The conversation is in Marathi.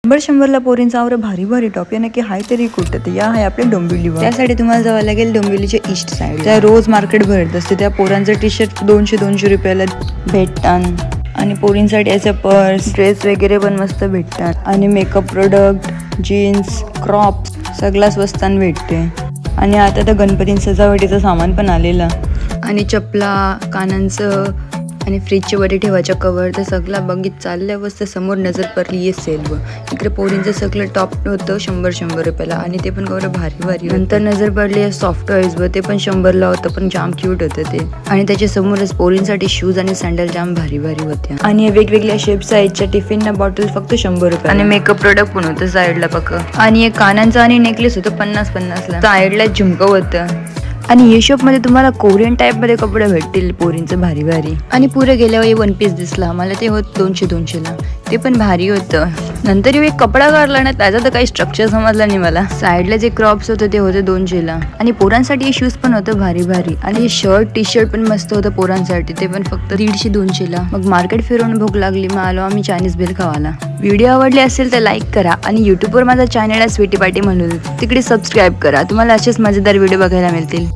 100ला पोरींचा आवरा भारी भारी टॉप या नक्की हाय तरी कुठं तर या आहे आपल्या डोंबिवलीवर। त्यासाठी तुम्हाला जावं लागेल डोंबिवलीच्या ईस्ट साईड। त्या रोज मार्केट भरत असते। त्या पोरांचं टी शर्ट 200 रुपयाला भेटतात आणि पोरींसाठी असं पर्स ड्रेस वगैरे पण मस्त भेटतात आणि मेकअप प्रोडक्ट जीन्स क्रॉप्स सगळा स्वस्तान भेटते। आणि आता तर गणपतींचं सजावटीचं सामान पण आलेलं आणि चपला कानांचं आणि फ्रीजचे वडे ठेवायच्या कवर तर सगळं बघित चालल्यावर समोर नजर पडली आहे सेल व इकडे पोरींचं सगळं टॉप होतं 100 रुपयाला आणि ते पण कवर भारी भारी। नंतर नजर पडली आहे सॉफ्ट टॉईज व ते पण 100ला होतं पण जाम क्यूट होतं ते। आणि त्याच्या समोरच पोरींसाठी शूज आणि सँडल जाम भारी भारी होत्या आणि वेगवेगळ्या शेप साईजच्या टिफिनना बॉटल फक्त 100 रुपये आणि मेकअप प्रोडक्ट पण होतं साईडला पक्क आणि एक कानांचा आणि नेकलेस होतं 50-50ला साईडला झुमकं होतं। आणि या शॉपमध्ये तुम्हाला कोरियन टाईपमध्ये कपडे भेटतील पोरींचं भारी भारी। आणि पुढे गेल्यावर वन पीस दिसला मला ते होत 200ला ते पण भारी होतं। नंतर एक कपडा काढला ना त्याचा तर काही स्ट्रक्चर समजला नाही मला। साईडला जे क्रॉप्स होतं ते होते 200ला आणि पोरांसाठी हे शूज पण होतं भारी भारी आणि हे शर्ट टी शर्ट पण मस्त होतं पोरांसाठी ते पण फक्त 150-200ला। मग मार्केट फिरून भूक लागली मग आलो आम्ही चायनीज भेल खावाला। व्हिडिओ आवडले असेल तर लाईक करा आणि यूट्यूबवर माझा चॅनल आहे स्वीटी पाटी म्हणून तिकडे सबस्क्राईब करा। तुम्हाला असेच मजेदार व्हिडिओ बघायला मिळतील।